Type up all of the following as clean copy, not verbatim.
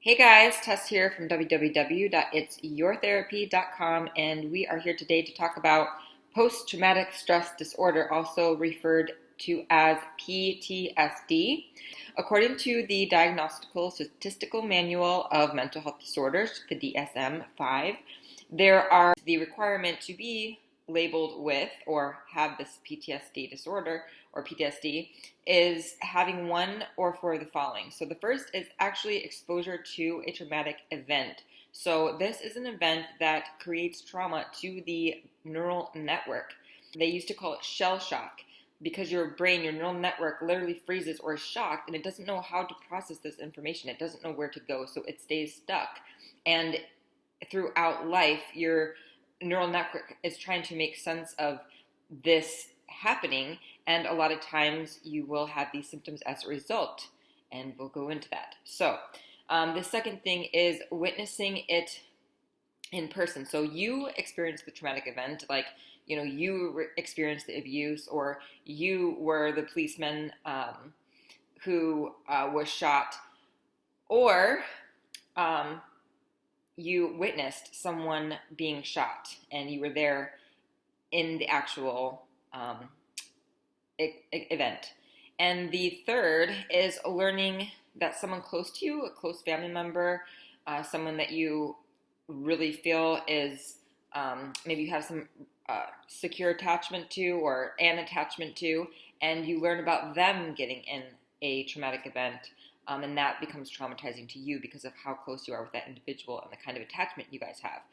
Hey guys, Tess here from www.itsyourtherapy.com, and we are here today to talk about post-traumatic stress disorder, also referred to as PTSD. According to the Diagnostical Statistical Manual of Mental Health Disorders, the DSM-5, there are the requirement to be labeled with or have this PTSD disorder or PTSD is having one or four of the following. So the first is actually exposure to a traumatic event. So this is an event that creates trauma to the neural network. They used to call it shell shock because your brain, your neural network literally freezes or is shocked and it doesn't know how to process this information. It doesn't know where to go, so it stays stuck. And throughout life, your neural network is trying to make sense of this happening, and a lot of times you will have these symptoms as a result, and we'll go into that. So the second thing is witnessing it in person. So you experienced the traumatic event, like you experienced the abuse, or you were the policeman who was shot, or you witnessed someone being shot and you were there in the actual event. And the third is learning that someone close to you, a close family member, someone that you really feel is maybe you have some secure attachment to or an attachment to, and you learn about them getting in a traumatic event. And that becomes traumatizing to you because of how close you are with that individual and the kind of attachment you guys have.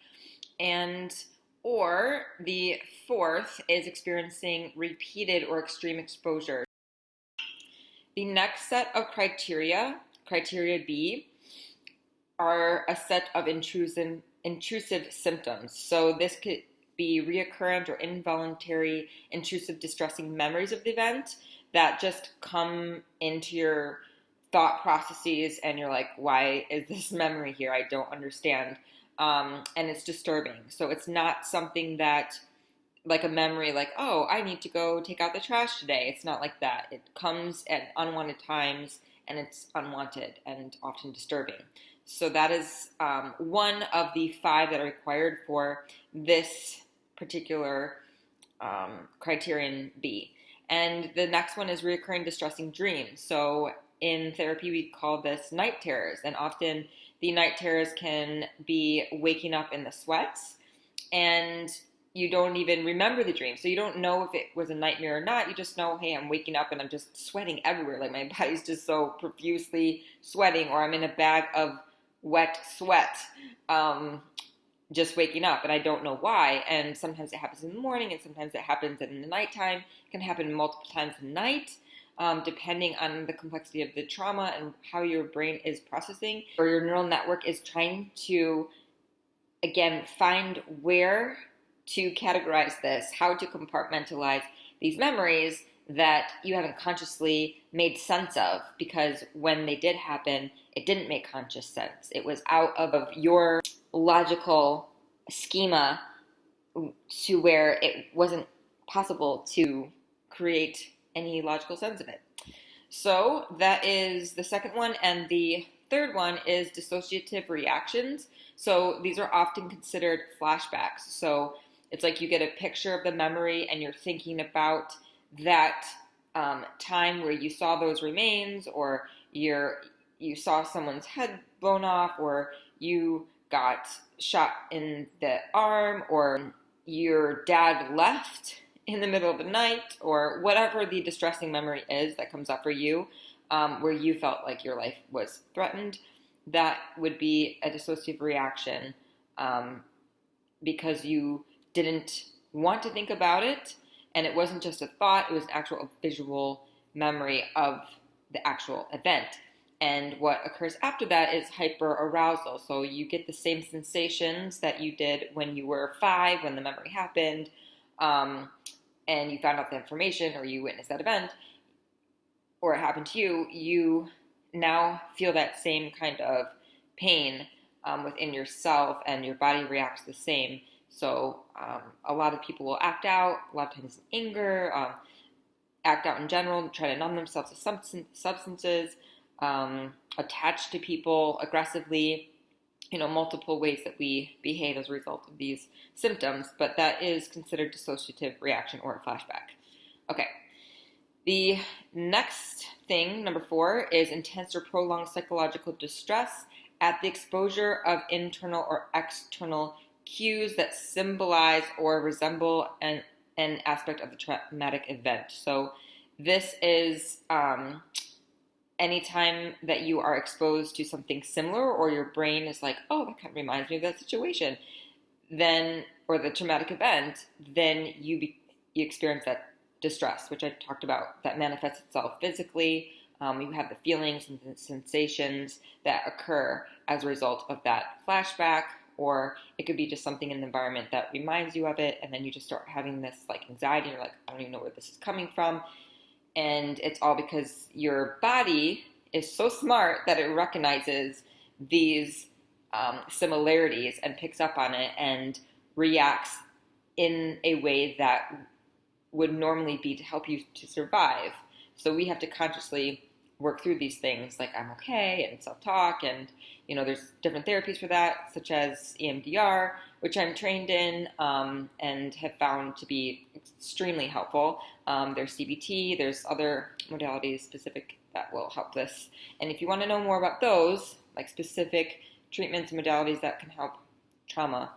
Or the fourth is experiencing repeated or extreme exposure. The next set of criteria B, are a set of intrusive symptoms. So this could be reoccurrent or involuntary intrusive distressing memories of the event that just come into your thought processes and you're like, why is this memory here? I don't understand. And it's disturbing. So it's not something that, like a memory like, oh, I need to go take out the trash today. It's not like that. It comes at unwanted times and it's unwanted and often disturbing. So that is one of the 5 that are required for this particular criterion B. And the next one is recurring distressing dreams. So in therapy, we call this night terrors, and often the night terrors can be waking up in the sweats, and you don't even remember the dream. So you don't know if it was a nightmare or not. You just know, hey, I'm waking up and I'm just sweating everywhere. Like my body's just so profusely sweating, or I'm in a bag of wet sweat, just waking up, and I don't know why. And sometimes it happens in the morning, and sometimes it happens in the nighttime. It can happen multiple times a night. Depending on the complexity of the trauma and how your brain is processing, or your neural network is trying to, again, find where to categorize this, how to compartmentalize these memories that you haven't consciously made sense of, because when they did happen, it didn't make conscious sense. It was out of your logical schema to where it wasn't possible to create any logical sense of it. So that is the second one. And the third one is dissociative reactions. So these are often considered flashbacks. So it's like you get a picture of the memory and you're thinking about that time where you saw those remains, or you saw someone's head blown off, or you got shot in the arm, or your dad left in the middle of the night, or whatever the distressing memory is that comes up for you, where you felt like your life was threatened. That would be a dissociative reaction because you didn't want to think about it, and it wasn't just a thought, it was an actual visual memory of the actual event. And what occurs after that is hyperarousal. So you get the same sensations that you did when you were 5, when the memory happened, and you found out the information, or you witnessed that event, or it happened to you, you now feel that same kind of pain within yourself, and your body reacts the same. So a lot of people will act out, a lot of times in anger, act out in general, try to numb themselves to substances, attached to people aggressively, multiple ways that we behave as a result of these symptoms, but that is considered dissociative reaction or a flashback. Okay. The next thing, number 4, is intense or prolonged psychological distress at the exposure of internal or external cues that symbolize or resemble an aspect of the traumatic event. So this is anytime that you are exposed to something similar, or your brain is like, oh, that kind of reminds me of that situation, then, or the traumatic event, then you experience that distress, which I talked about, that manifests itself physically. You have the feelings and the sensations that occur as a result of that flashback, or it could be just something in the environment that reminds you of it, and then you just start having this anxiety. You're like, I don't even know where this is coming from. And it's all because your body is so smart that it recognizes these similarities and picks up on it and reacts in a way that would normally be to help you to survive. So we have to consciously work through these things, like I'm okay, and self-talk, and there's different therapies for that, such as EMDR, which I'm trained in and have found to be extremely helpful. There's CBT, there's other modalities specific that will help this. And if you want to know more about those, like specific treatments and modalities that can help trauma,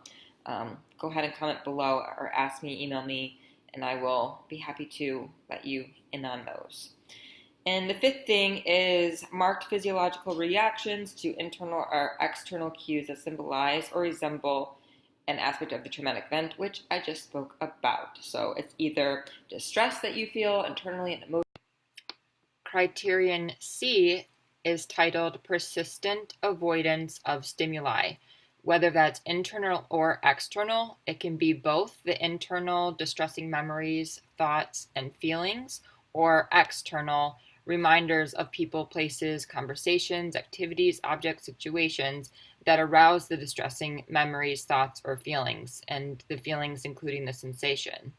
go ahead and comment below or ask me, email me, and I will be happy to let you in on those. And the 5th thing is marked physiological reactions to internal or external cues that symbolize or resemble an aspect of the traumatic event, which I just spoke about. So it's either distress that you feel internally and emotionally. Criterion C is titled persistent avoidance of stimuli. Whether that's internal or external, it can be both the internal distressing memories, thoughts, and feelings, or external reminders of people, places, conversations, activities, objects, situations that arouse the distressing memories, thoughts, or feelings, and the feelings including the sensation.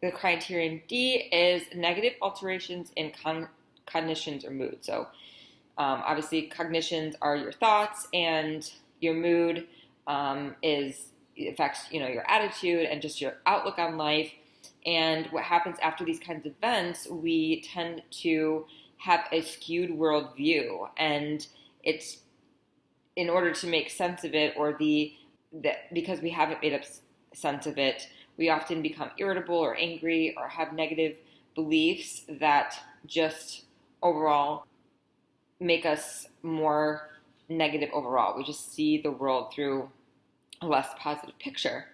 The criterion D is negative alterations in cognitions or mood. So obviously cognitions are your thoughts, and your mood affects your attitude and just your outlook on life. And what happens after these kinds of events, we tend to have a skewed worldview, and it's in order to make sense of it, or because we haven't made up sense of it, we often become irritable or angry or have negative beliefs that just overall make us more negative overall. We just see the world through a less positive picture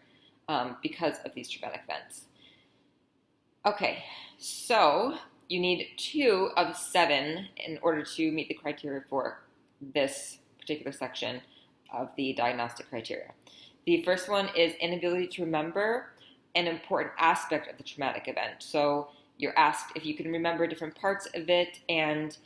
because of these traumatic events. Okay, so you need 2 of 7 in order to meet the criteria for this particular section of the diagnostic criteria. The first one is inability to remember an important aspect of the traumatic event. So you're asked if you can remember different parts of it, and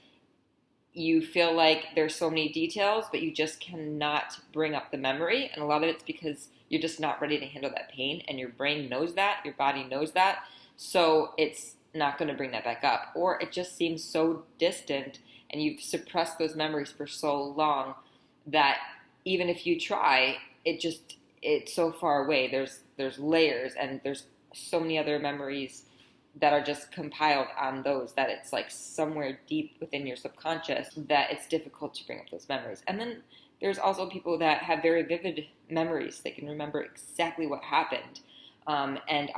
you feel like there's so many details, but you just cannot bring up the memory. And a lot of it's because you're just not ready to handle that pain, and your brain knows that, your body knows that. So it's not going to bring that back up, or it just seems so distant, and you've suppressed those memories for so long that even if you try, it's so far away. There's layers, and there's so many other memories that are just compiled on those that it's like somewhere deep within your subconscious that it's difficult to bring up those memories. And then there's also people that have very vivid memories. They can remember exactly what happened, and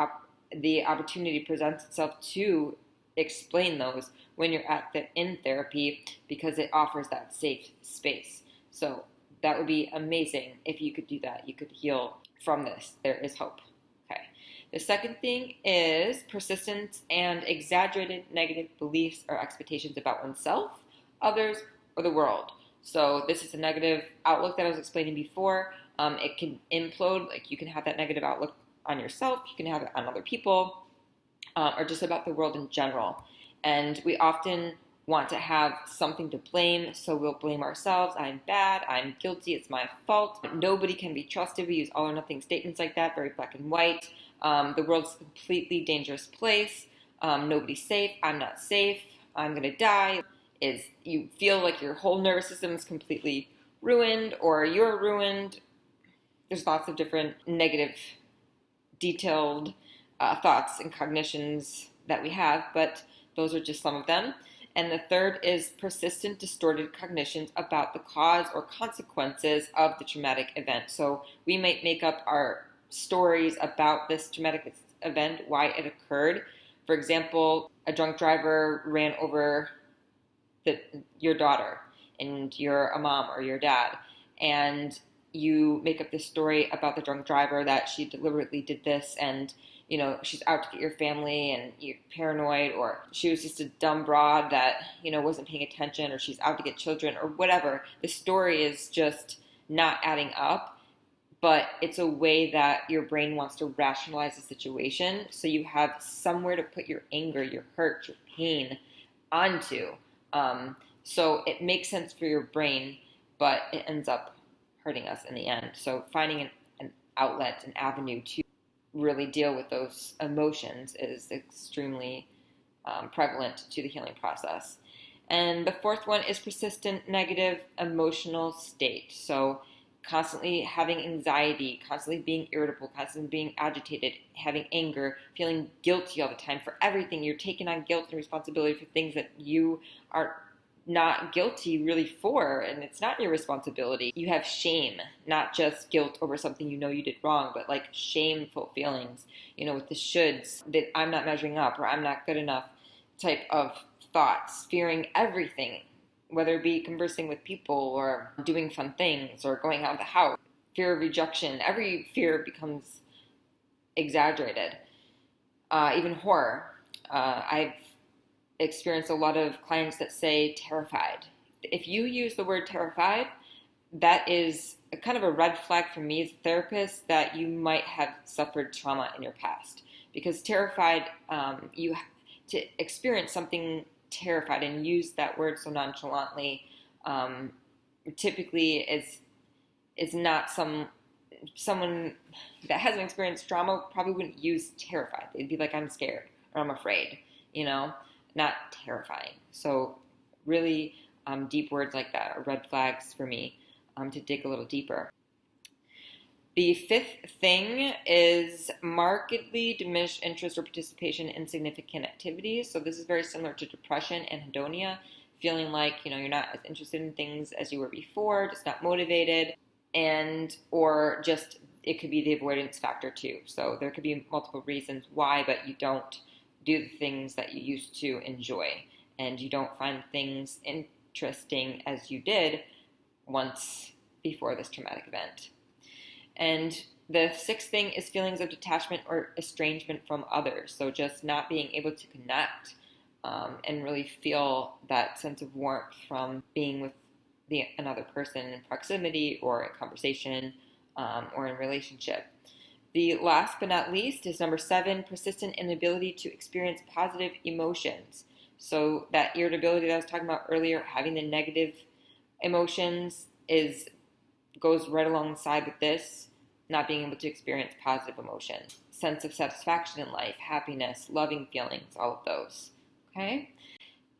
the opportunity presents itself to explain those when you're in therapy, because it offers that safe space. So that would be amazing if you could do that. You could heal from this. There is hope. Okay. The second thing is persistence and exaggerated negative beliefs or expectations about oneself, others, or the world. So this is a negative outlook that I was explaining before. It can implode. Like, you can have that negative outlook on yourself, you can have it on other people, or just about the world in general. And we often want to have something to blame, so we'll blame ourselves. I'm bad, I'm guilty, it's my fault, but nobody can be trusted. We use all or nothing statements like that, very black and white. The world's a completely dangerous place. Nobody's safe, I'm not safe, I'm gonna die. is you feel like your whole nervous system is completely ruined or you're ruined. There's lots of different negative, detailed thoughts and cognitions that we have, but those are just some of them. And the third is persistent distorted cognitions about the cause or consequences of the traumatic event. So we might make up our stories about this traumatic event, why it occurred. For example, a drunk driver ran over your daughter and you're a mom or your dad, and you make up this story about the drunk driver that she deliberately did this, and she's out to get your family and you're paranoid, or she was just a dumb broad that wasn't paying attention, or she's out to get children, or whatever. The story is just not adding up, but it's a way that your brain wants to rationalize the situation, so you have somewhere to put your anger, your hurt, your pain onto. So it makes sense for your brain, but it ends up hurting us in the end. So finding an outlet, an avenue to really deal with those emotions is extremely prevalent to the healing process. And the fourth one is persistent negative emotional state. So constantly having anxiety, constantly being irritable, constantly being agitated, having anger, feeling guilty all the time for everything. You're taking on guilt and responsibility for things that you are not guilty really for, and it's not your responsibility. You have shame, not just guilt over something you did wrong, but like shameful feelings, with the shoulds, that I'm not measuring up or I'm not good enough type of thoughts, fearing everything, whether it be conversing with people or doing fun things or going out of the house. Fear of rejection, every fear becomes exaggerated. Even horror. I've experienced a lot of clients that say terrified. If you use the word terrified, that is a kind of a red flag for me as a therapist that you might have suffered trauma in your past. Because terrified, you to experience something terrified and use that word so nonchalantly, typically is not someone that hasn't experienced trauma probably wouldn't use terrified. They'd be like, I'm scared or I'm afraid, not terrifying. So really deep words like that are red flags for me to dig a little deeper. The fifth thing is markedly diminished interest or participation in significant activities. So this is very similar to depression and hedonia, feeling like, you're not as interested in things as you were before, just not motivated, or just it could be the avoidance factor too. So there could be multiple reasons why, but you don't do the things that you used to enjoy, and you don't find things interesting as you did once before this traumatic event. And the sixth thing is feelings of detachment or estrangement from others. So just not being able to connect and really feel that sense of warmth from being with another person in proximity or in conversation or in relationship. The last but not least is number 7, persistent inability to experience positive emotions. So that irritability that I was talking about earlier, having the negative emotions goes right alongside with this, not being able to experience positive emotions, sense of satisfaction in life, happiness, loving feelings, all of those. Okay?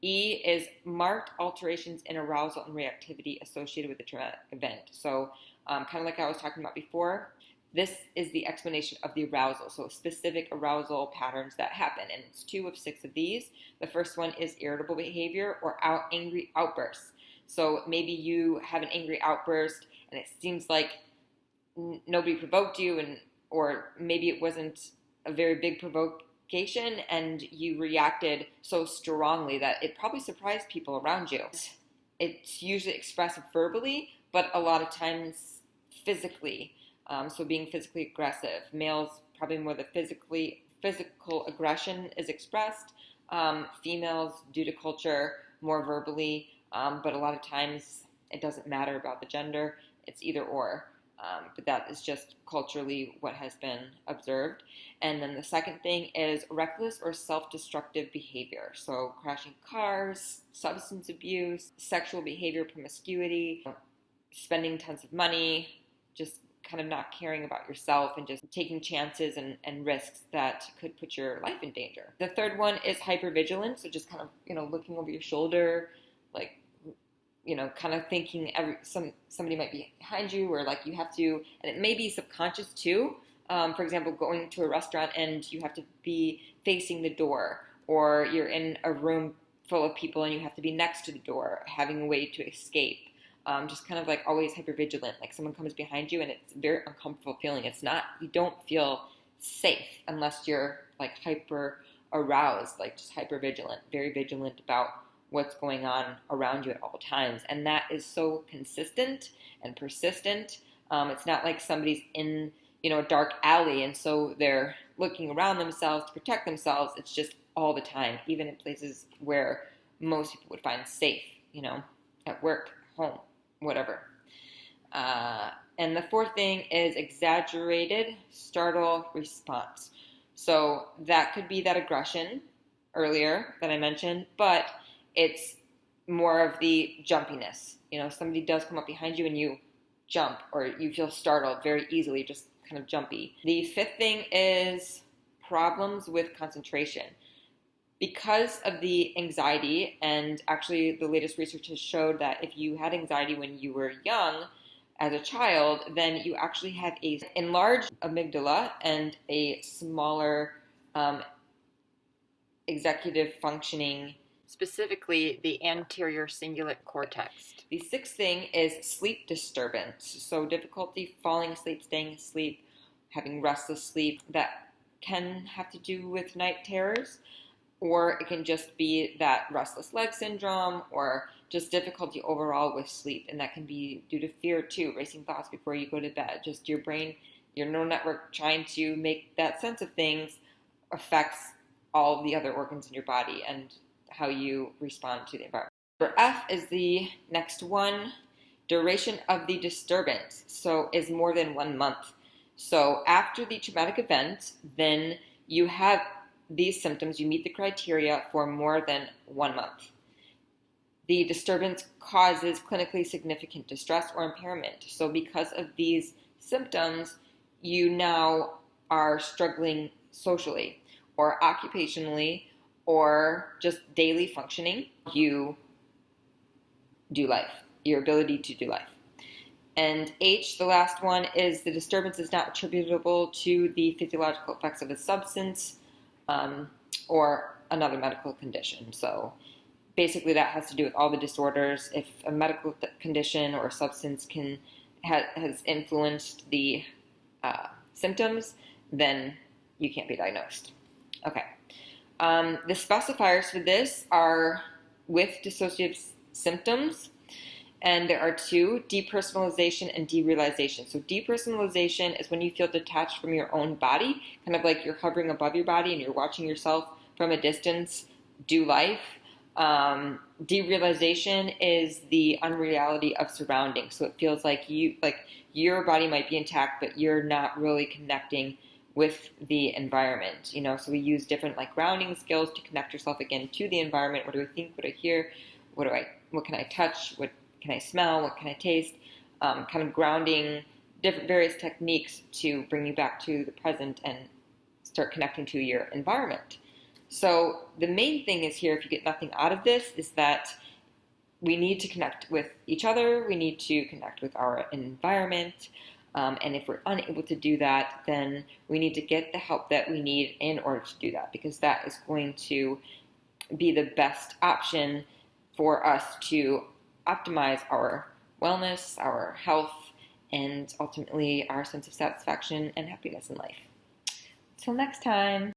E is marked alterations in arousal and reactivity associated with the traumatic event. So kind of like I was talking about before, this is the explanation of the arousal. So specific arousal patterns that happen, and it's 2 of 6 of these. The first one is irritable behavior or angry outbursts. So maybe you have an angry outburst and it seems like nobody provoked you, or maybe it wasn't a very big provocation and you reacted so strongly that it probably surprised people around you. It's usually expressed verbally, but a lot of times physically. So being physically aggressive. Males, probably more the physical aggression is expressed. Females, due to culture, more verbally. But a lot of times it doesn't matter about the gender. It's either or. But that is just culturally what has been observed. And then the second thing is reckless or self-destructive behavior. So crashing cars, substance abuse, sexual behavior, promiscuity, spending tons of money, just kind of not caring about yourself and just taking chances and risks that could put your life in danger. The third one is hypervigilance, so just kind of, looking over your shoulder, kind of thinking somebody might be behind you, or like you have to, and it may be subconscious too. For example, going to a restaurant and you have to be facing the door, or you're in a room full of people and you have to be next to the door, having a way to escape. Just kind of like always hypervigilant, like someone comes behind you and it's a very uncomfortable feeling. You don't feel safe unless you're like hyper aroused, like just hypervigilant, very vigilant about what's going on around you at all times. And that is so consistent and persistent. It's not like somebody's in, a dark alley and so they're looking around themselves to protect themselves. It's just all the time, even in places where most people would find safe, at work, home, whatever. And the fourth thing is exaggerated startle response. So that could be that aggression earlier that I mentioned, but it's more of the jumpiness. Somebody does come up behind you and you jump, or you feel startled very easily, just kind of jumpy. The fifth thing is problems with concentration. Because of the anxiety, and actually the latest research has showed that if you had anxiety when you were young, as a child, then you actually have a enlarged amygdala and a smaller executive functioning, specifically the anterior cingulate cortex. The sixth thing is sleep disturbance. So difficulty falling asleep, staying asleep, having restless sleep. That can have to do with night terrors, or it can just be that restless leg syndrome, or just difficulty overall with sleep. And that can be due to fear too, racing thoughts before you go to bed. Just your brain, your neural network trying to make that sense of things affects all the other organs in your body and how you respond to the environment. Number F is the next one. Duration of the disturbance, so is more than 1 month. So after the traumatic event, then you have these symptoms, you meet the criteria for more than 1 month. The disturbance causes clinically significant distress or impairment. So because of these symptoms, you now are struggling socially or occupationally or just daily functioning. You do life, your ability to do life. And H, the last one, is the disturbance is not attributable to the physiological effects of a substance or another medical condition. So basically that has to do with all the disorders. If a medical condition or substance has influenced the symptoms, then you can't be diagnosed. Okay. The specifiers for this are with dissociative symptoms, and there are two: depersonalization and derealization. So depersonalization is when you feel detached from your own body, kind of like you're hovering above your body and you're watching yourself from a distance do life. Derealization is the unreality of surroundings. So it feels like your body might be intact, but you're not really connecting with the environment. So we use different grounding skills to connect yourself again to the environment. What do I think? What do I hear? What can I touch? What can I smell? What can I taste? Kind of grounding, different various techniques to bring you back to the present and start connecting to your environment. So the main thing is here, if you get nothing out of this, is that we need to connect with each other. We need to connect with our environment. And if we're unable to do that, then we need to get the help that we need in order to do that, because that is going to be the best option for us to optimize our wellness, our health, and ultimately our sense of satisfaction and happiness in life. Till next time.